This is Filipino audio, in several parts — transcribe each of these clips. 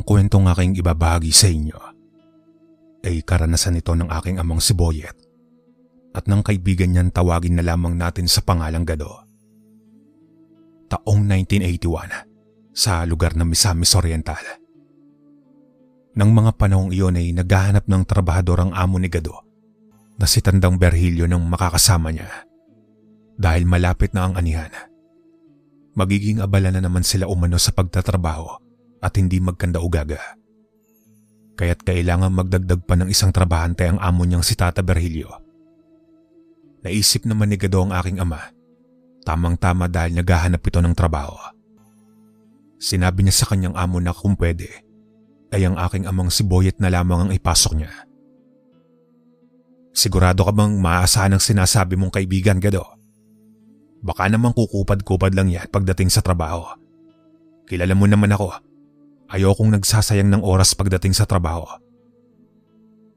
Ang kwentong aking ibabahagi sa inyo ay karanasan ito ng aking amang si Boyet at ng kaibigan niyang tawagin na lamang natin sa pangalang Gado. Taong 1981 sa lugar ng Misamis Oriental. Nang mga panahong iyon ay naghahanap ng trabahador ang amo ni Gado na si Tandang Berhilyo ng makakasama niya. Dahil malapit na ang anihan, magiging abala na naman sila umano sa pagtatrabaho at hindi magkanda-ugaga. Kaya't kailangan magdagdag pa ng isang trabahante ang amo niyang si Tata Berhilyo. Naisip naman ni Gado ang aking ama, tamang-tama dahil naghahanap ito ng trabaho. Sinabi niya sa kanyang amo na kung pwede, ay ang aking amang si Boyet na lamang ang ipasok niya. Sigurado ka bang maaasahan ang sinasabi mong kaibigan, Gado? Baka naman kukupad-kupad lang yan pagdating sa trabaho. Kilala mo naman ako. Ayokong nagsasayang ng oras pagdating sa trabaho.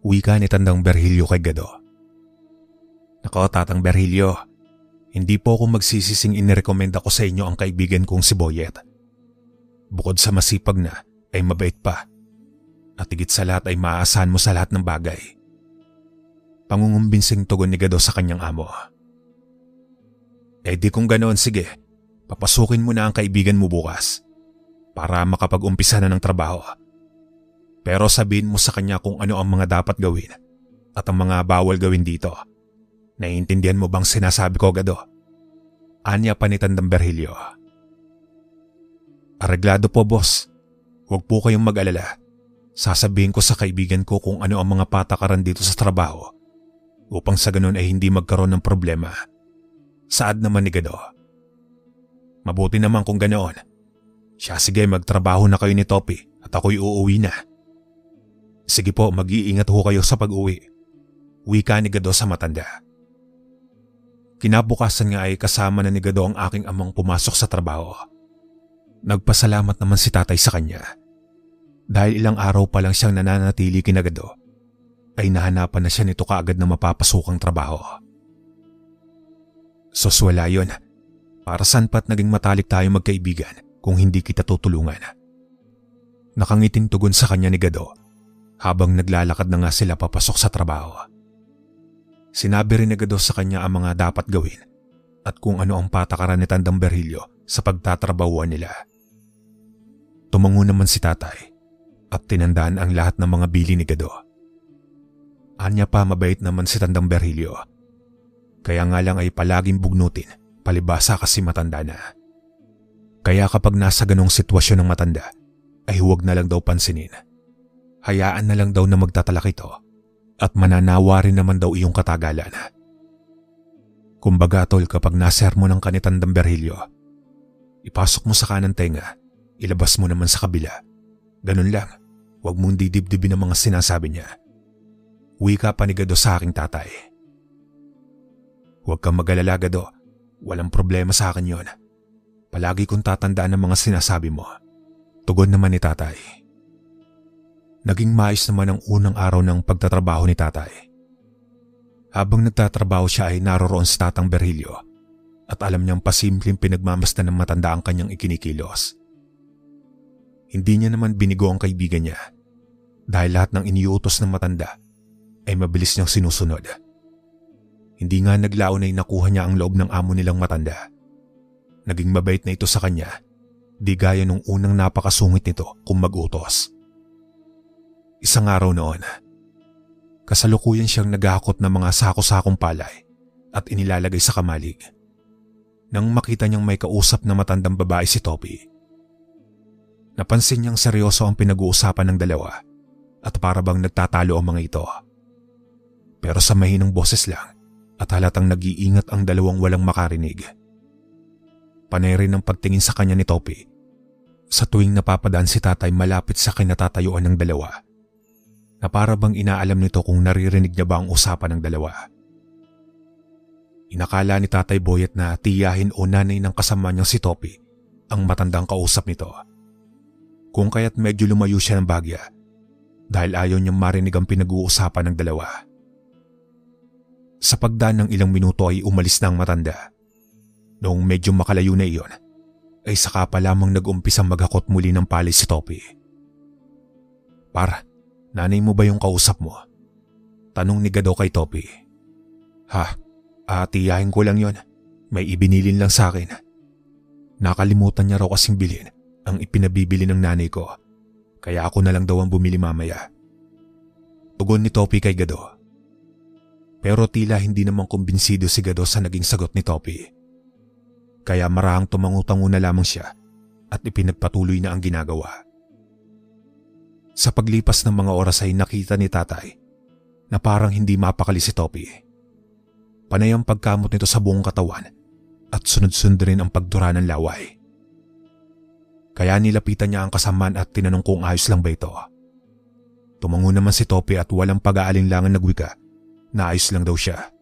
Wika ni Tandang Berhilyo kay Gado. Nako, Tatang Berhilyo, hindi po ako magsisising inirekomenda ko sa inyo ang kaibigan kong si Boyet. Bukod sa masipag na, ay mabait pa. At higit sa lahat ay maaasahan mo sa lahat ng bagay. Pangungumbinsing tugon ni Gado sa kanyang amo. Eh di kung ganoon, sige, papasukin mo na ang kaibigan mo bukas para makapag-umpisa na ng trabaho. Pero sabihin mo sa kanya kung ano ang mga dapat gawin at ang mga bawal gawin dito. Naiintindihan mo bang sinasabi ko, Gado? Anya pa ni Tandang Berhilyo. Areglado po, boss. Huwag po kayong mag-alala. Sasabihin ko sa kaibigan ko kung ano ang mga patakaran dito sa trabaho upang sa ganun ay hindi magkaroon ng problema. Saad naman ni Gado. Mabuti naman kung ganoon. Siya, sige, magtrabaho na kayo ni Topi at ako'y uuwi na. Sige po, mag-iingat ho kayo sa pag-uwi. Wika ni Gado sa matanda. Kinabukasan nga ay kasama na ni Gado ang aking amang pumasok sa trabaho. Nagpasalamat naman si tatay sa kanya. Dahil ilang araw pa lang siyang nananatili kina Gado, ay nahanapan na siya nito kaagad na mapapasukang trabaho. Soswala yun. Para saan pa't naging matalik tayo magkaibigan kung hindi kita tutulungan? Nakangiting tugon sa kanya ni Gado habang naglalakad na nga sila papasok sa trabaho. Sinabi rin ni Gado sa kanya ang mga dapat gawin at kung ano ang patakaran ni Tandang Berhilyo sa pagtatrabahuan nila. Tumango naman si tatay at tinandaan ang lahat ng mga bili ni Gado. Anya pa, mabait naman si Tandang Berhilyo. Kaya nga lang ay palaging bugnutin, palibasa kasi matanda na. Kaya kapag nasa ganong sitwasyon ng matanda, ay huwag na lang daw pansinin. Hayaan na lang daw na magtatalak ito at mananawa rin naman daw iyong katagalan. Kumbaga tol, kapag nasermon ng kanitandang Berhilyo, ipasok mo sa kanan tenga, ilabas mo naman sa kabila. Ganun lang, huwag mong didibdibin ang mga sinasabi niya. Wika pa ni Gado sa aking tatay. Huwag kang mag-alala, Gado. Walang problema sa akin yon. Palagi kong tatandaan ang mga sinasabi mo. Tugon naman ni tatay. Naging maayos naman ang unang araw ng pagtatrabaho ni tatay. Habang nagtatrabaho siya ay naroroon si Tatang Berhilyo at alam niyang pasimpleng pinagmamasdan ng matanda ang kanyang ikinikilos. Hindi niya naman binigo ang kaibigan niya dahil lahat ng iniutos ng matanda ay mabilis niyang sinusunod. Hindi nga naglaon ay nakuha niya ang loob ng amo nilang matanda. Naging mabait na ito sa kanya, di gaya nung unang napakasungit nito kung mag-utos. Isang araw noon, kasalukuyan siyang naghahakot ng mga sako-sakong palay at inilalagay sa kamalig. Nang makita niyang may kausap na matandang babae si Topi, napansin niyang seryoso ang pinag-uusapan ng dalawa at para bang nagtatalo ang mga ito. Pero sa mahinang boses lang, at halatang nag-iingat ang dalawang walang makarinig. Panay rin ang pagtingin sa kanya ni Topi. Sa tuwing napapadaan si tatay malapit sa kinatatayuan ng dalawa, na para bang inaalam nito kung naririnig niya ba ang usapan ng dalawa. Inakala ni Tatay Boyet na tiyahin o nanay ng kasama niyang si Topi ang matandang kausap nito. Kung kaya't medyo lumayo siya ng bagya dahil ayaw niyang marinig ang pinag-uusapan ng dalawa. Sa pagdaan ng ilang minuto ay umalis na ang matanda. Noong medyo makalayo na iyon, ay saka pa lamang nag-umpisang maghakot muli ng palay si Topi. Par, nanay mo ba yung kausap mo? Tanong ni Gado kay Topi. Ha, tiyahin ko lang yon. May ibinilin lang sa akin. Nakalimutan niya raw kasing bilhin ang ipinabibili ng nanay ko. Kaya ako na lang daw ang bumili mamaya. Tugon ni Topi kay Gado. Pero tila hindi naman kumbinsido si Gado sa naging sagot ni Topi. Kaya marahang tumangu-tango na lamang siya at ipinagpatuloy na ang ginagawa. Sa paglipas ng mga oras ay nakita ni tatay na parang hindi mapakali si Topi. Panay ang pagkamot nito sa buong katawan at sunod-sunod rin ang pagdura ng laway. Kaya nilapitan niya ang kasamaan at tinanong kung ayos lang ba ito. Tumango naman si Topi at walang pag-aalinlangan nagwika na ayos lang daw siya.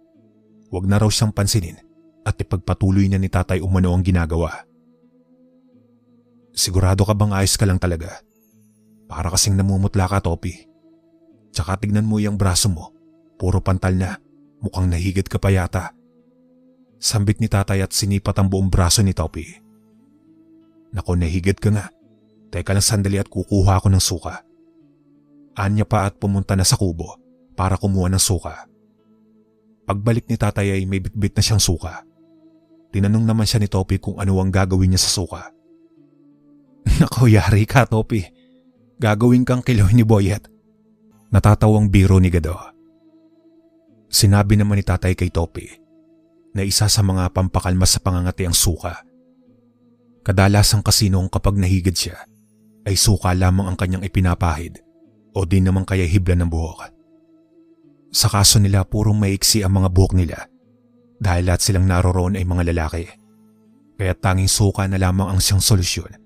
Huwag na raw siyang pansinin at ipagpatuloy niya ni tatay umano ang ginagawa. Sigurado ka bang ayos ka lang talaga? Para kasing namumutla ka, Topi. Tsaka tignan mo yung braso mo. Puro pantal na. Mukhang nahigit ka pa yata. Sambit ni tatay at sinipat ang buong braso ni Topi. Naku, nahigit ka nga. Teka lang sandali at kukuha ako ng suka. Anya pa at pumunta na sa kubo para kumuha ng suka. Pagbalik ni tatay ay may bitbit na siyang suka. Tinanong naman siya ni Topi kung ano ang gagawin niya sa suka. Naku, yari ka, Topi. Gagawin kang kiloy ni Boyet. Natatawang biro ni Gado. Sinabi naman ni tatay kay Topi na isa sa mga pampakalma sa pangangati ang suka. Kadalasang kasi noong kapag nahigid siya ay suka lamang ang kanyang ipinapahid o di naman kaya hibla ng buhok. Sa kaso nila purong maiksi ang mga buhok nila dahil lahat silang naroroon ay mga lalaki. Kaya tanging suka na lamang ang siyang solusyon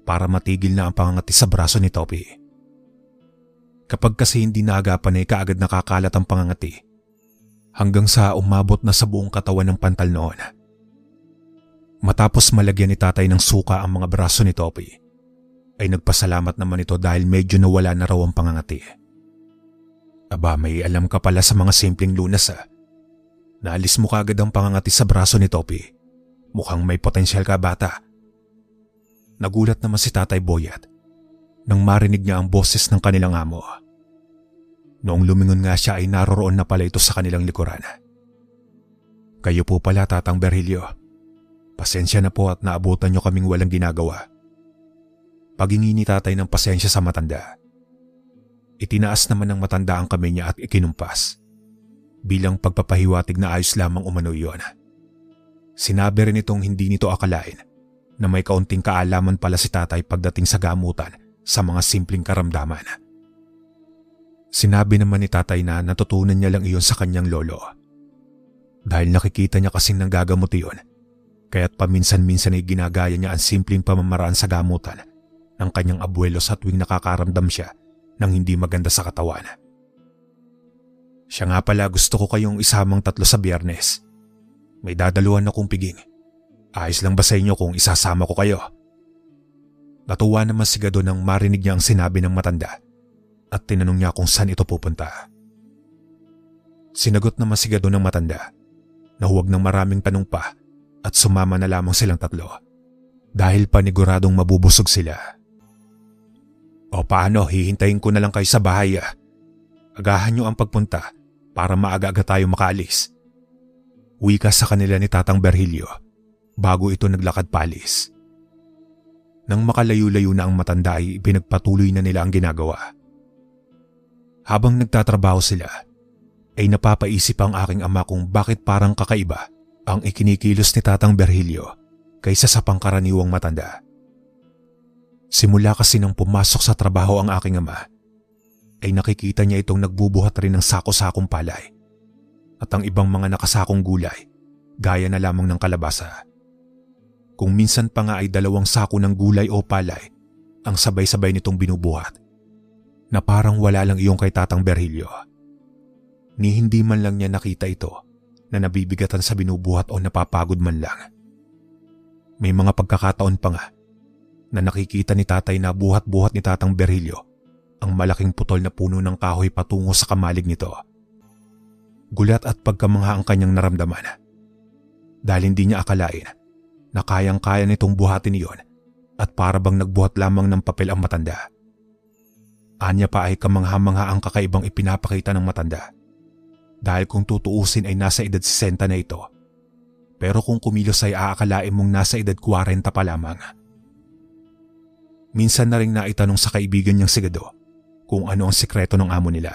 para matigil na ang pangangati sa braso ni Topi. Kapag kasi hindi naagapan ay kaagad nakakalat ang pangangati hanggang sa umabot na sa buong katawan ng pantal noon. Matapos malagyan ni tatay ng suka ang mga braso ni Topi, ay nagpasalamat naman ito dahil medyo nawala na raw ang pangangati. Aba, may alam ka pala sa mga simpleng lunas ah. Naalis mo kaagad ang pangangati sa braso ni Topi. Mukhang may potensyal ka, bata. Nagulat naman si Tatay Boyet nang marinig niya ang boses ng kanilang amo. Noong lumingon nga siya ay naroroon na pala ito sa kanilang likuran. Kayo po pala, Tatang Berhilio. Pasensya na po at naabutan niyo kaming walang ginagawa. Paghingi ni tatay ng pasensya sa matanda. Itinaas naman ng matanda ang kamay niya at ikinumpas. Bilang pagpapahiwatig na ayos lamang umano yun. Sinabi rin itong hindi nito akalain na may kaunting kaalaman pala si tatay pagdating sa gamutan sa mga simpleng karamdaman. Sinabi naman ni tatay na natutunan niya lang iyon sa kanyang lolo. Dahil nakikita niya kasing nanggagamot iyon, kaya't paminsan-minsan ay ginagaya niya ang simpleng pamamaraan sa gamutan ng kanyang abuelo sa tuwing nakakaramdam siya ng hindi maganda sa katawan. Siya nga pala, gusto ko kayong isamang 3 sa Biyernes. May dadaluhan akong piging. Ayos lang ba sa inyo kung isasama ko kayo? Natuwa naman si Gado nang marinig niya ang sinabi ng matanda at tinanong niya kung saan ito pupunta. Sinagot naman si Gado ng matanda na huwag ng maraming tanong pa at sumama na lamang silang 3 dahil paniguradong mabubusog sila. O paano, hihintayin ko na lang kayo sa bahay ah. Agahan niyo ang pagpunta para maaga-aga tayo makaalis. Wika sa kanila ni Tatang Berhilio bago ito naglakad paalis. Nang makalayo-layo na ang matanda ay pinagpatuloy na nila ang ginagawa. Habang nagtatrabaho sila, ay napapaisip ang aking ama kung bakit parang kakaiba ang ikinikilos ni Tatang Berhilio kaysa sa pangkaraniwang matanda. Simula kasi nang pumasok sa trabaho ang aking ama, ay nakikita niya itong nagbubuhat rin ng sako-sakong palay at ang ibang mga nakasakong gulay gaya na lamang ng kalabasa. Kung minsan pa nga ay 2 sako ng gulay o palay ang sabay-sabay nitong binubuhat na parang wala lang iyong kay Tatang Berhilio. Ni hindi man lang niya nakita ito na nabibigatan sa binubuhat o napapagod man lang. May mga pagkakataon pa nga na nakikita ni tatay na buhat-buhat ni Tatang Berhilio ang malaking putol na puno ng kahoy patungo sa kamalig nito. Gulat at pagkamangha ang kanyang naramdaman dahil hindi niya akalain na kayang-kaya nitong buhatin iyon at para bang nagbuhat lamang ng papel ang matanda. Anya pa ay kamangha-mangha ang kakaibang ipinapakita ng matanda. Dahil kung tutuusin ay nasa edad 60 na ito. Pero kung kumilos ay aakalain mong nasa edad 40 pa lamang. Minsan na rin naitanong sa kaibigan niyang si Gado kung ano ang sikreto ng amo nila.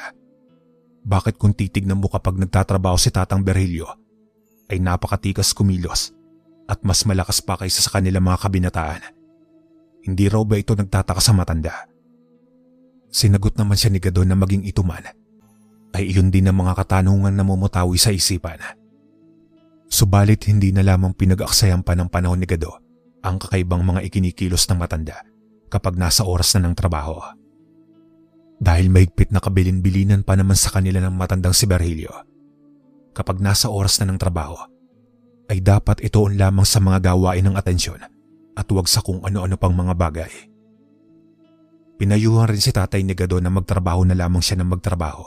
Bakit kung titignan mo kapag nagtatrabaho si Tatang Berhilyo ay napakatikas kumilos at mas malakas pa kaysa sa kanilang mga kabinataan. Hindi raw ba ito nagtataka sa matanda? Sinagot naman siya ni Gado na maging ito man ay iyon din ang mga katanungan na mumutawi sa isipan. Subalit hindi na lamang pinag-aksayan pa ng panahon ni Gado ang kakaibang mga ikinikilos ng matanda kapag nasa oras na ng trabaho. Dahil mahigpit na kabilin-bilinan pa naman sa kanila ng matandang si Berhilyo. Kapag nasa oras na ng trabaho, ay dapat itoon lamang sa mga gawain ng atensyon at huwag sa kung ano-ano pang mga bagay. Pinayuhan rin si tatay ni Gado na magtrabaho na lamang siya ng magtrabaho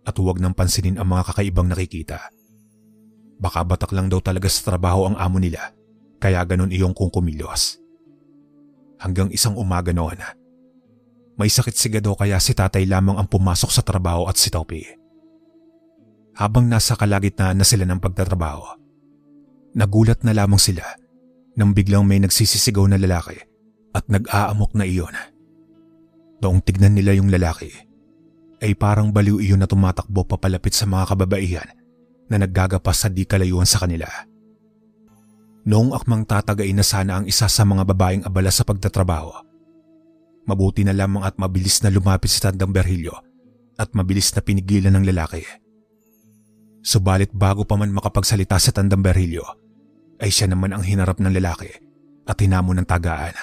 at huwag nang pansinin ang mga kakaibang nakikita. Baka batak lang daw talaga sa trabaho ang amo nila, kaya ganon iyong kung kumilos. Hanggang isang umaga noon, may sakit si Gado kaya si tatay lamang ang pumasok sa trabaho at si Topi. Habang nasa kalagitnaan na sila ng pagtatrabaho, nagulat na lamang sila nang biglang may nagsisisigaw na lalaki at nag-aamok na iyon. Noong tignan nila yung lalaki, ay parang baliw iyon na tumatakbo papalapit sa mga kababaihan na naggagapas sa di kalayuan sa kanila. Noong akmang tatagain na sana ang isa sa mga babaeng abala sa pagtatrabaho, mabuti na lamang at mabilis na lumapit si Tandang Berhilyo at mabilis na pinigilan ng lalaki. Subalit bago pa man makapagsalita si Tandang Berhilyo, ay siya naman ang hinarap ng lalaki at hinamon ng tagaan.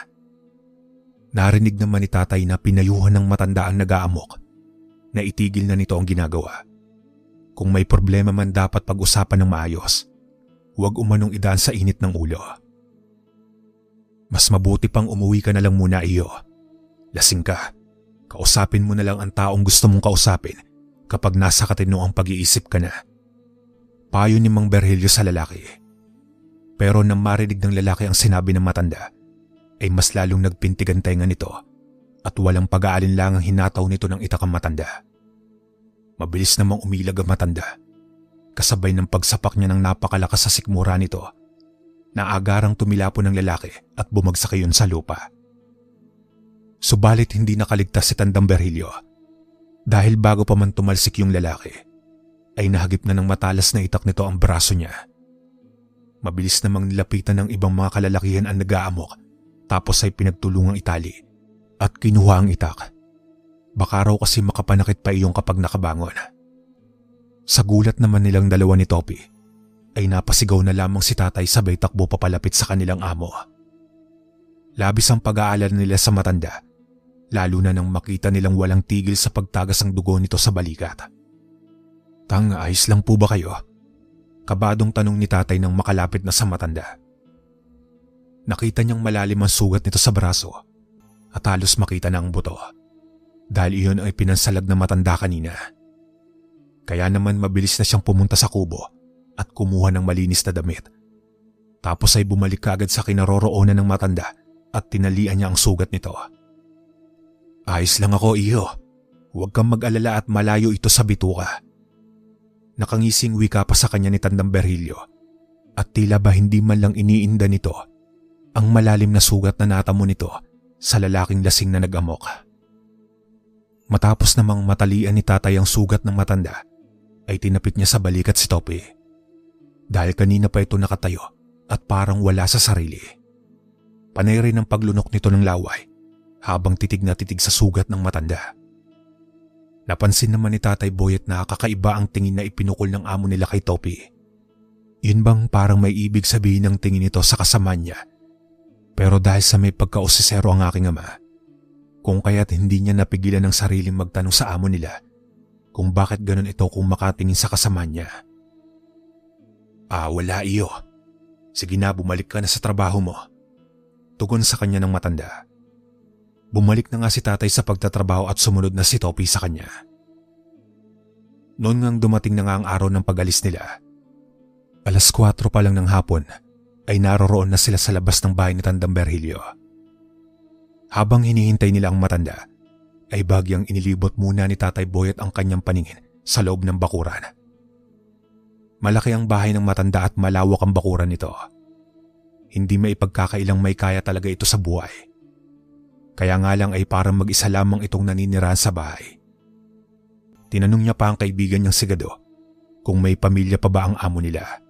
Narinig naman ni tatay na pinayuhan ng matanda ang nag-aamok na itigil na nito ang ginagawa. Kung may problema man dapat pag-usapan ng maayos, huwag umanong idaan sa init ng ulo. Mas mabuti pang umuwi ka na lang muna iyo. Lasing ka, kausapin mo na lang ang taong gusto mong kausapin kapag nasa katinoang pag-iisip ka na. Payo ni Mang Berhilyo sa lalaki. Pero nang marinig ng lalaki ang sinabi ng matanda, ay mas lalong nagpintigan tenga nito at walang pag-aalinlangang hinataw nito ng itakang matanda. Mabilis namang umilag ang matanda, kasabay ng pagsapak niya ng napakalakas sa sikmura nito na agarang tumilapon ng lalaki at bumagsak iyon sa lupa. Subalit hindi nakaligtas si Tandang Berhilyo dahil bago pa man tumalsik yung lalaki, ay nahagip na ng matalas na itak nito ang braso niya. Mabilis namang nilapitan ng ibang mga kalalakihan ang nag-aamok tapos ay pinagtulungang itali at kinuha ang itak. Baka raw kasi makapanakit pa iyong kapag nakabangon. Sa gulat naman nilang dalawa ni Topi, ay napasigaw na lamang si tatay sabay takbo papalapit sa kanilang amo. Labis ang pag-aalala nila sa matanda, lalo na nang makita nilang walang tigil sa pagtagas ng dugo nito sa balikat. "Tang, ayos lang po ba kayo?" Kabadong tanong ni tatay nang makalapit na sa matanda. Nakita niyang malalim ang sugat nito sa braso at halos makita na ang buto dahil iyon ay pinansalag na matanda kanina. Kaya naman mabilis na siyang pumunta sa kubo at kumuha ng malinis na damit. Tapos ay bumalik kaagad sa kinaroroonan ng matanda at tinalian niya ang sugat nito. "Ayos lang ako, iyo. Huwag kang mag-alala at malayo ito sa bituka." Nakangising wika pa sa kanya ni Tandang Berhilyo at tila ba hindi man lang iniinda nito ang malalim na sugat na natamo nito sa lalaking lasing na nag-amok. Matapos namang matalian ni tatay ang sugat ng matanda, ay tinapit niya sa balikat si Topi. Dahil kanina pa ito nakatayo at parang wala sa sarili. Panay rin ang paglunok nito ng laway habang titig na titig sa sugat ng matanda. Napansin naman ni Tatay Boyet na kakaiba ang tingin na ipinukol ng amo nila kay Topi. Yun bang parang may ibig sabihin ng tingin nito sa kasama niya? Pero dahil sa may pagkausisero ang aking ama, kung kaya't hindi niya napigilan ng sariling magtanong sa amo nila kung bakit ganun ito kung makatingin sa kasama niya. Wala iyo. Sige na, bumalik ka na sa trabaho mo." Tugon sa kanya ng matanda. Bumalik na nga si tatay sa pagtatrabaho at sumunod na si Topi sa kanya. Noon ngang dumating na nga ang araw ng pag-alis nila. 4:00 pa lang ng hapon ay naroroon na sila sa labas ng bahay ni Tandang Berhilyo. Habang hinihintay nila ang matanda, ay bagyang inilibot muna ni Tatay Boyet ang kanyang paningin sa loob ng bakuran. Malaki ang bahay ng matanda at malawak ang bakuran nito. Hindi maipagkakailang may kaya talaga ito sa buhay. Kaya nga lang ay parang mag-isa lamang itong naninirahan sa bahay. Tinanong niya pa ang kaibigan niyang si Gado kung may pamilya pa ba ang amo nila.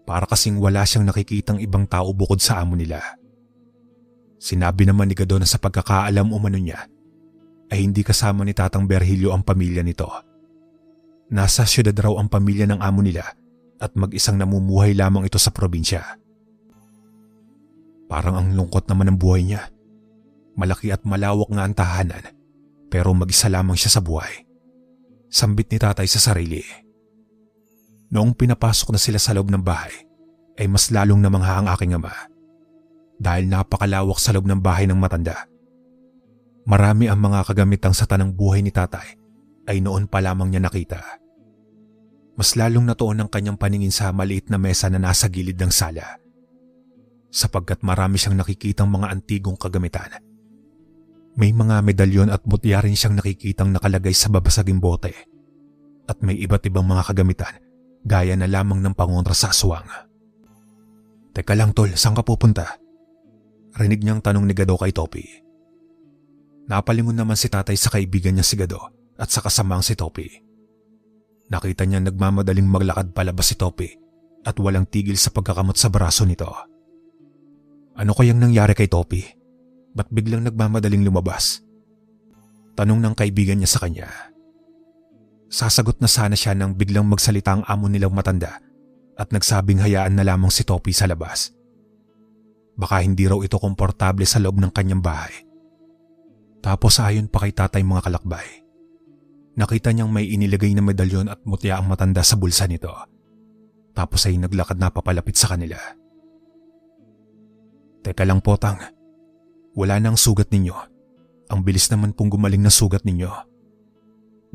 Para kasing wala siyang nakikitang ibang tao bukod sa amo nila. Sinabi naman ni Gado na sa pagkakaalam umano niya ay hindi kasama ni Tatang Berhilyo ang pamilya nito. Nasa syudad raw ang pamilya ng amo nila at mag-isang namumuhay lamang ito sa probinsya. Parang ang lungkot naman ng buhay niya. Malaki at malawak nga ang tahanan pero mag-isa lamang siya sa buhay. Sambit ni Tatay sa sarili. Noong pinapasok na sila sa loob ng bahay ay mas lalong namangha ang aking ama. Dahil napakalawak sa loob ng bahay ng matanda. Marami ang mga kagamitang sa tanang buhay ni Tatay ay noon pa lamang niya nakita. Mas lalong natuon ang kanyang paningin sa maliit na mesa na nasa gilid ng sala. Sapagkat marami siyang nakikitang mga antigong kagamitan. May mga medalyon at mutya rin siyang nakikitang nakalagay sa babasaging bote. At may iba't ibang mga kagamitan gaya na lamang ng pangontra sa aswang. Teka lang tol, saan ka pupunta? Rinig niyang tanong ni Gado kay Topi. Napalingon naman si Tatay sa kaibigan niya si Gado at sa kasamang si Topi. Nakita niya nagmamadaling maglakad palabas si Topi at walang tigil sa pagkakamot sa braso nito. Ano kayang nangyari kay Topi? Ba't biglang nagmamadaling lumabas? Tanong ng kaibigan niya sa kanya. Sasagot na sana siya nang biglang magsalita ang amo nilang matanda at nagsabing hayaan na lamang si Topi sa labas. Baka hindi raw ito komportable sa loob ng kanyang bahay. Tapos ayon pa kay Tatay mga kalakbay. Nakita niyang may inilagay na medalyon at mutya ang matanda sa bulsa nito. Tapos ay naglakad na papalapit sa kanila. Teka lang po, Tang. Wala na ang sugat ninyo. Ang bilis naman pong gumaling na sugat ninyo.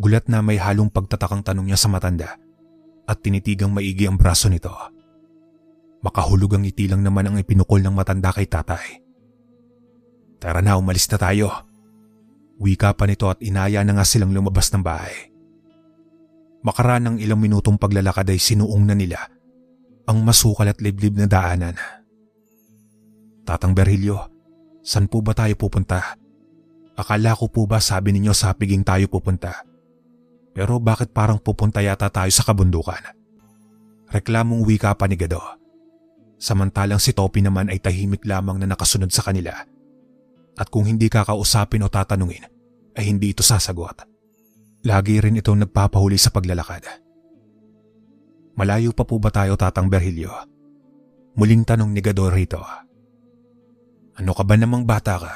Gulat na may halong pagtatakang tanong niya sa matanda at tinitigang maigi ang braso nito. Makahulog ang ngiti lang naman ang ipinukol ng matanda kay Tatay. Tara na, umalis na tayo. Wika pa nito at inaya na nga silang lumabas ng bahay. Makaraan ng ilang minutong paglalakad ay sinuong na nila ang masukal at liblib na daanan. Tatang Berhilyo, saan po ba tayo pupunta? Akala ko po ba sabi ninyo sa Piging tayo pupunta? Pero bakit parang pupunta yata tayo sa kabundukan? Reklamong wika pa ni Gado. Samantalang si Topi naman ay tahimik lamang na nakasunod sa kanila. At kung hindi kakausapin o tatanungin, ay hindi ito sasagot. Lagi rin itong nagpapahuli sa paglalakad. Malayo pa po ba tayo, Tatang Berhilyo? Muling tanong ni Gado rito. Ano ka ba namang bata ka?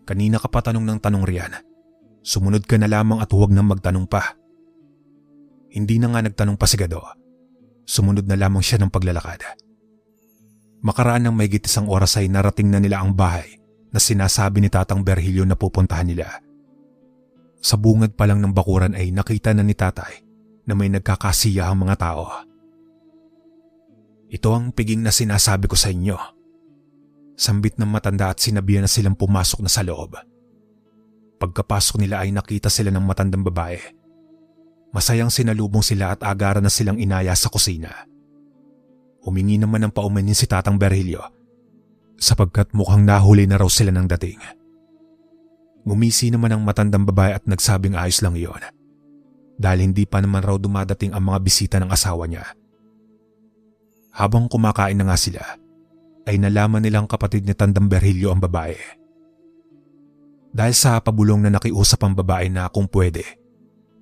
Kanina ka pa tanong ng tanong riyan. Sumunod ka na lamang at huwag nang magtanong pa. Hindi na nga nagtanong pa si Gado. Sumunod na lamang siya ng paglalakad. Makaraan ng mahigit isang oras ay narating na nila ang bahay na sinasabi ni Tatang Berhilyo na pupuntahan nila. Sa bungad pa lang ng bakuran ay nakita na ni Tatay na may nagkakasiyahang mga tao. Ito ang piging na sinasabi ko sa inyo. Sambit ng matanda at sinabihan na silang pumasok na sa loob. Pagkapasok nila ay nakita sila ng matandang babae. Masayang sinalubong sila at agaran na silang inaya sa kusina. Humingi naman ng paumanin si Tatang Berhilyo sapagkat mukhang nahuli na raw sila ng dating. Ngumisi naman ang matandang babae at nagsabing ayos lang iyon dahil hindi pa naman raw dumadating ang mga bisita ng asawa niya. Habang kumakain na nga sila, ay nalaman nilang kapatid ni Tandang Berhilyo ang babae. Dahil sa pabulong na nakiusap ang babae na kung pwede,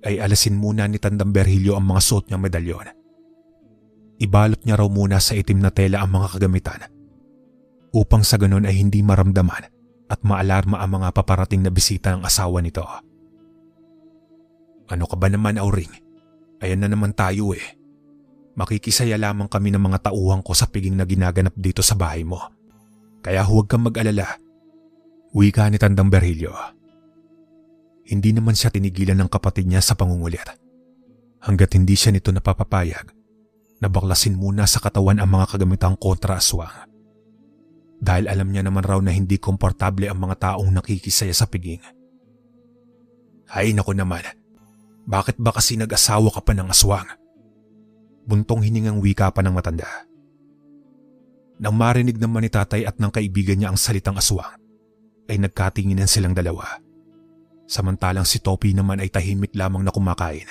ay alasin muna ni Tandang Berhilyo ang mga suot niyang medalyon. Ibalot niya raw muna sa itim na tela ang mga kagamitan upang sa ganon ay hindi maramdaman at maalarma ang mga paparating na bisita ng asawa nito. Ano ka ba naman, Auring? Ayan na naman tayo eh. Makikisaya lamang kami ng mga tauhan ko sa piging na ginaganap dito sa bahay mo. Kaya huwag kang mag-alala. Wika ni Tandang Berhilyo. Hindi naman siya tinigilan ng kapatid niya sa pangungulit. Hanggat hindi siya nito napapapayag, nabaklasin muna sa katawan ang mga kagamitang kontra-aswang. Dahil alam niya naman raw na hindi komportable ang mga taong nakikisaya sa piging. Hay naku naman, bakit ba kasi nag-asawa ka pa ng aswang? Buntong hiningang wika pa ng matanda. Nang marinig naman ni tatay at ng kaibigan niya ang salitang aswang, ay nagkatinginan silang dalawa. Samantalang si Topi naman ay tahimik lamang na kumakain.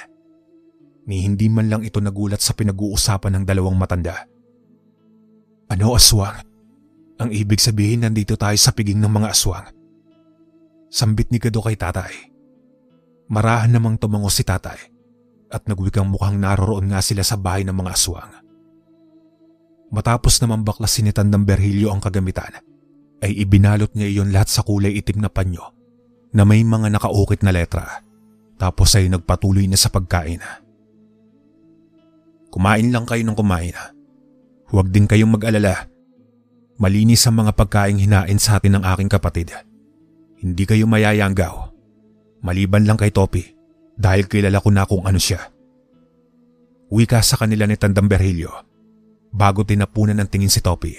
Ni hindi man lang ito nagulat sa pinag-uusapan ng dalawang matanda. Ano aswang? Ang ibig sabihin nandito tayo sa piging ng mga aswang. Sambit ni Gado kay tatay. Marahan namang tumango si tatay at nagwikang mukhang naroroon nga sila sa bahay ng mga aswang. Matapos naman baklasin ni Tandang Berhilyo ang kagamitan, ay ibinalot niya iyon lahat sa kulay itim na panyo na may mga nakaukit na letra. Tapos ay nagpatuloy na sa pagkain. Kumain lang kayo ng kumain. Huwag din kayong mag-alala. Malinis ang mga pagkaing hinain sa atin ng aking kapatid. Hindi kayo mayayanggaw. Maliban lang kay Topi dahil kilala ko na kung ano siya. Wika sa kanila ni Tandang Berhilyo bago tinapunan ng tingin si Topi.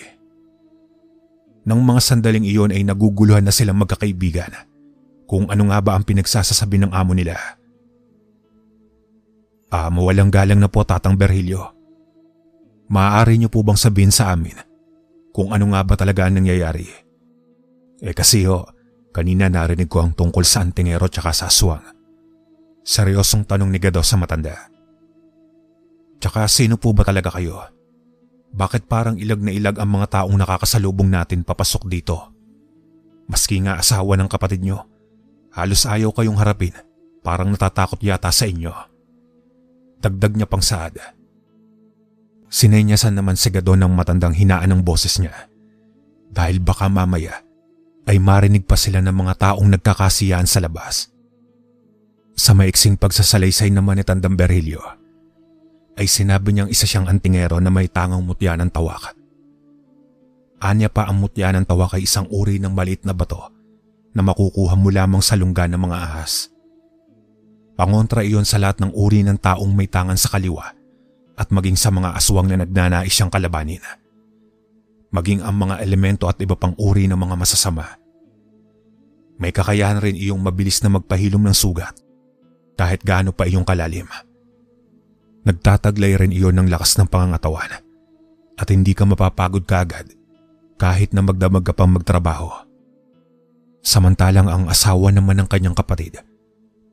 Nang mga sandaling iyon ay naguguluhan na silang magkakaibigan kung ano nga ba ang pinagsasasabi ng amo nila. Mawalang galang na po Tatang Berhilyo. Maaari niyo po bang sabihin sa amin kung ano nga ba talaga ang nangyayari? Kasi kanina narinig ko ang tungkol sa antingero tsaka sa aswang. Seryosong tanong ni Gado sa matanda. Tsaka sino po ba talaga kayo? Bakit parang ilag na ilag ang mga taong nakakasalubong natin papasok dito? Maski nga asawa ng kapatid nyo, halos ayaw kayong harapin, parang natatakot yata sa inyo. Dagdag niya pang saad. Sinenyasan naman si Gado ng matandang hinaan ng boses niya dahil baka mamaya ay marinig pa sila ng mga taong nagkakasiyahan sa labas. Sa maiksing pagsasalaysay naman ni Tandang Berhilyo, ay sinabi niyang isa siyang antingero na may tangang mutya ng tawak. Anya pa ang mutya ng tawak ay isang uri ng maliit na bato na makukuha mo lamang sa lungga ng mga ahas. Pangontra iyon sa lahat ng uri ng taong may tangan sa kaliwa at maging sa mga aswang na nagnanais siyang kalabanin. Maging ang mga elemento at iba pang uri ng mga masasama. May kakayahan rin iyong mabilis na magpahilom ng sugat kahit gaano pa iyong kalalim. Nagtataglay rin iyon ng lakas ng pangangatawan at hindi ka mapapagod kaagad kahit na magdamag ka pang magtrabaho. Samantalang ang asawa naman ng kanyang kapatid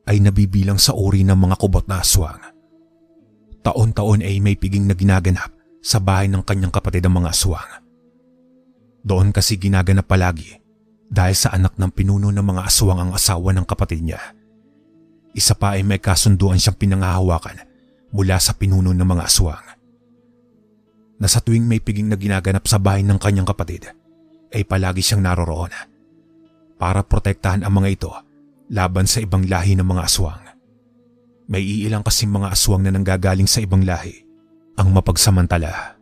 ay nabibilang sa uri ng mga kubot na aswang. Taon-taon ay may piging na ginaganap sa bahay ng kanyang kapatid ang mga aswang. Doon kasi ginaganap palagi dahil sa anak ng pinuno ng mga aswang ang asawa ng kapatid niya. Isa pa ay may kasunduan siyang pinangahawakan mula sa pinuno ng mga aswang. Na sa tuwing may piging na ginaganap sa bahay ng kanyang kapatid, ay palagi siyang naroroon para protektahan ang mga ito laban sa ibang lahi ng mga aswang. May iilang kasing mga aswang na nanggagaling sa ibang lahi ang mapagsamantala.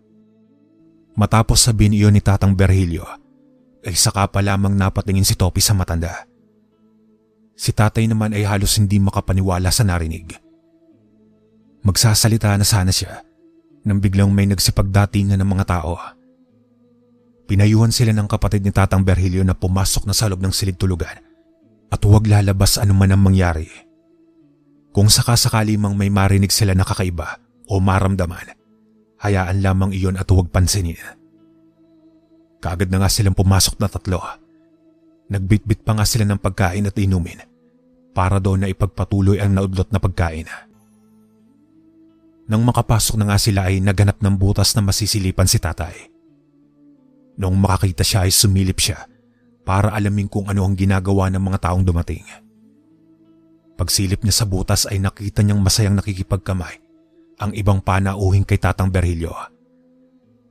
Matapos sabihin iyon ni Tatang Berhilyo, ay saka pa lamang napatingin si Topi sa matanda. Si tatay naman ay halos hindi makapaniwala sa narinig. Magsasalita na sana siya nang biglang may nagsipagdatingan ng mga tao. Pinayuhan sila ng kapatid ni Tatang Berhilyo na pumasok na sa loob ng silid tulugan at huwag lalabas anuman ang mangyari. Kung sakasakali mang may marinig sila na kakaiba o maramdaman, hayaan lamang iyon at huwag pansinin. Kaagad na nga silang pumasok na tatlo. Nagbitbit pa nga sila ng pagkain at inumin para doon na ipagpatuloy ang naudlot na pagkain. Nang makapasok na nga sila ay naganap ng butas na masisilipan si tatay. Noong makakita siya ay sumilip siya para alamin kung ano ang ginagawa ng mga taong dumating. Pagsilip niya sa butas ay nakita niyang masayang nakikipagkamay ang ibang panauhing kay Tatang Berhilyo.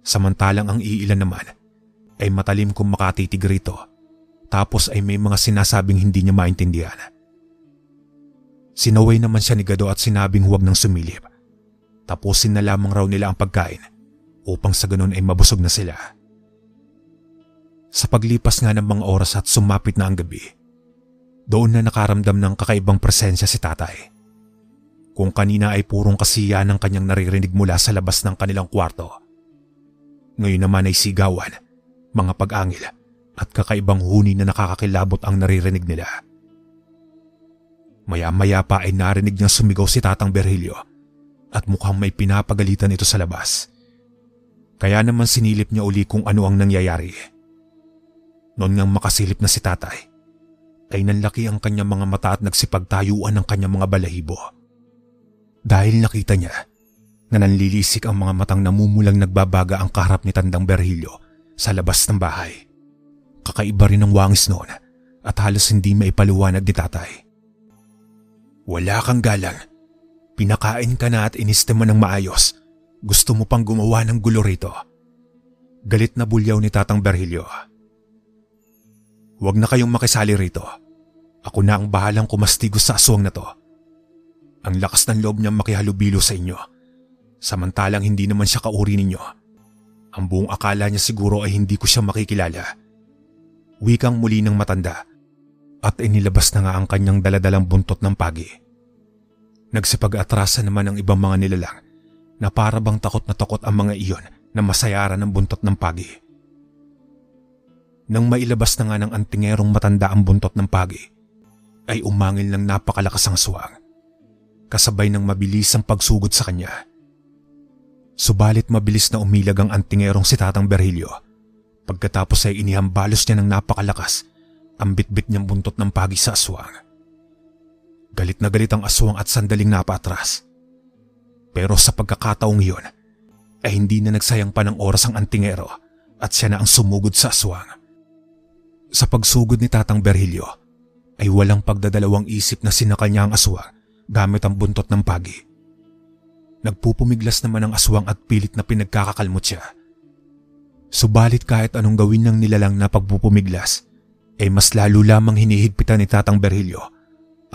Samantalang ang iilan naman ay matalim kung makatitig rito, tapos ay may mga sinasabing hindi niya maintindihan. Sinaway naman siya ni Gado at sinabing huwag nang sumilip. Tapusin na lamang raw nila ang pagkain upang sa ganun ay mabusog na sila. Sa paglipas nga ng mga oras at sumapit na ang gabi, doon na nakaramdam ng kakaibang presensya si tatay. Kung kanina ay purong kasiyahan ang kanyang naririnig mula sa labas ng kanilang kwarto, ngayon naman ay sigawan, mga pag-angil at kakaibang huni na nakakakilabot ang naririnig nila. Maya-maya pa ay narinig niyang sumigaw si Tatang Berhilio at mukhang may pinapagalitan ito sa labas. Kaya naman sinilip niya uli kung ano ang nangyayari. Noon ngang makasilip na si tatay, ay nanlaki ang kanyang mga mata at nagsipagtayuan ang kanyang mga balahibo. Dahil nakita niya na nanlilisik ang mga matang namumulang nagbabaga ang kaharap ni Tandang Berhilio sa labas ng bahay. Kakaiba rin ang wangis noon at halos hindi maipaliwanag ni tatay. Wala kang galang. Pinakain ka na at iniste mo ng maayos. Gusto mo pang gumawa ng gulo rito. Galit na bulyaw ni Tatang Berhilio. Huwag na kayong makisali rito. Ako na ang bahalang kumastigos sa aswang na to. Ang lakas ng loob niya makihalubilo sa inyo. Samantalang hindi naman siya kauri ninyo. Ang buong akala niya siguro ay hindi ko siya makikilala. Wikang muli ng matanda at inilabas na nga ang kanyang daladalang buntot ng pagi. Nagsipag-atrasa naman ang ibang mga nilalang na para bang takot na takot ang mga iyon na masayaran ng buntot ng pagi. Nang mailabas na nga ng antingerong matanda ang buntot ng pagi, ay umangil ng napakalakas ang aswang, kasabay ng mabilis ang pagsugod sa kanya. Subalit mabilis na umilag ang antingerong si Tatang Berhilio. Pagkatapos ay inihambalos niya ng napakalakas ang bitbit niyang buntot ng pagi sa aswang. Galit na galit ang aswang at sandaling napaatras. Pero sa pagkakataong iyon, ay hindi na nagsayang pa ng oras ang antingero at siya na ang sumugod sa aswang. Sa pagsugod ni Tatang Berhilio, ay walang pagdadalawang isip na sinakal niya ang aswang gamit ang buntot ng pagi. Nagpupumiglas naman ang aswang at pilit na pinagkakakalmot siya. Subalit kahit anong gawin ng nilalang na pagpupumiglas, ay mas lalo lamang hinihigpitan ni Tatang Berhilio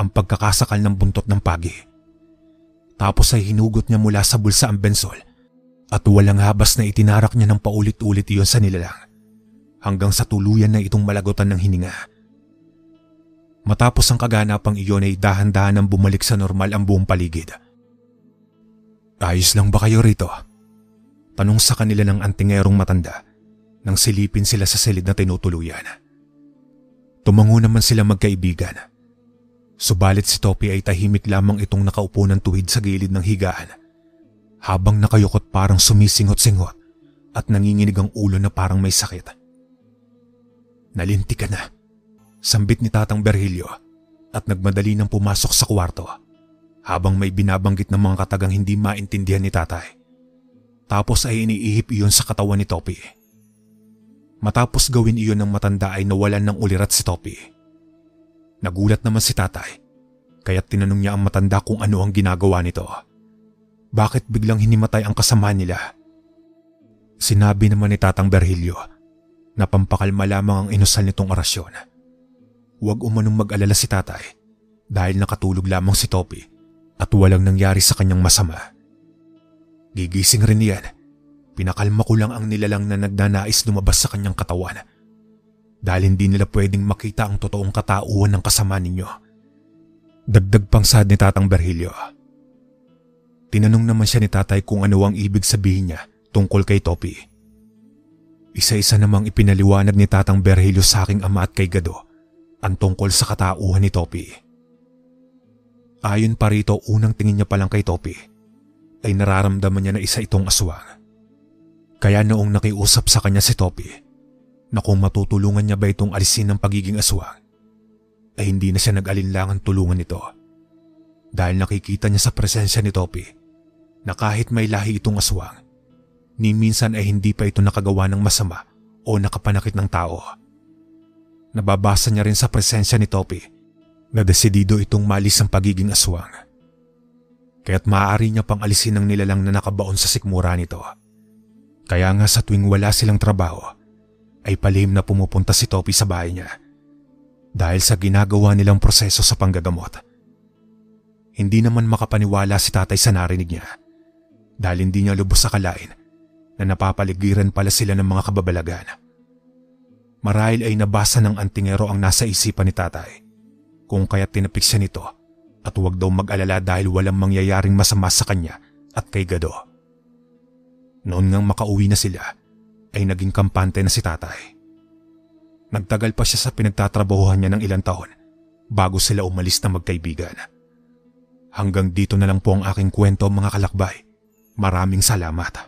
ang pagkakasakal ng buntot ng pagi. Tapos ay hinugot niya mula sa bulsa ang bensol at walang habas na itinarak niya ng paulit-ulit iyon sa nilalang hanggang sa tuluyan na itong malagutan ng hininga. Matapos ang kaganapang iyon ay dahan-dahan ang bumalik sa normal ang buong paligid. Ayos lang ba kayo rito? Tanong sa kanila ng antingerong matanda nang silipin sila sa silid na tinutuluyan. Tumango naman sila magkaibigan. Subalit si Topi ay tahimik lamang itong nakaupo ng tuwid sa gilid ng higaan habang nakayukot parang sumisingot-singot at nanginginig ang ulo na parang may sakit. Nalinti ka na, sambit ni Tatang Berhilio at nagmadali nang pumasok sa kwarto habang may binabanggit ng mga katagang hindi maintindihan ni tatay. Tapos ay iniihip iyon sa katawan ni Topi. Matapos gawin iyon ng matanda ay nawalan ng ulirat si Topi. Nagulat naman si tatay, kaya't tinanong niya ang matanda kung ano ang ginagawa nito. Bakit biglang hinimatay ang kasama nila? Sinabi naman ni Tatang Berhilio na pampakalma lamang ang inusal nitong orasyon. Huwag umanong mag-alala si tatay dahil nakatulog lamang si Topi at walang nangyari sa kanyang masama. Gigising rin niyan. Pinakalma ko lang ang nilalang na nagnanais lumabas sa kanyang katawan dahil hindi nila pwedeng makita ang totoong katauhan ng kasama ninyo. Dagdag pang sad ni Tatang Berhilio. Tinanong naman siya ni tatay kung ano ang ibig sabihin niya tungkol kay Topi. Isa-isa namang ipinaliwanag ni Tatang Berhilio sa aking ama at kay Gado ang tungkol sa katauhan ni Topi. Ayon pa rito, unang tingin niya palang kay Topi ay nararamdaman niya na isa itong aswang. Kaya noong nakiusap sa kanya si Topi na kung matutulungan niya ba itong alisin ng pagiging aswang, ay hindi na siya nag-alinlangan tulungan ito. Dahil nakikita niya sa presensya ni Topi na kahit may lahi itong aswang, ni minsan ay hindi pa ito nakagawa ng masama o nakapanakit ng tao. Nababasa niya rin sa presensya ni Topi na desidido itong malis ang pagiging aswang. Kaya't maaari niya pang alisin ang nilalang na nakabaon sa sikmura nito. Kaya nga sa tuwing wala silang trabaho, ay palihim na pumupunta si Topi sa bahay niya dahil sa ginagawa nilang proseso sa panggagamot. Hindi naman makapaniwala si tatay sa narinig niya dahil hindi niya lubos akalain na napapaligiran pala sila ng mga kababalagan. Marahil ay nabasa ng antingero ang nasa isipan ni tatay kung kaya tinapik siya nito at huwag daw mag-alala dahil walang mangyayaring masama sa kanya at kay Gado. Noon ngang makauwi na sila, ay naging kampante na si tatay. Nagtagal pa siya sa pinagtatrabahuhan niya ng ilang taon bago sila umalis na magkaibigan. Hanggang dito na lang po ang aking kwento mga kalakbay. Maraming salamat.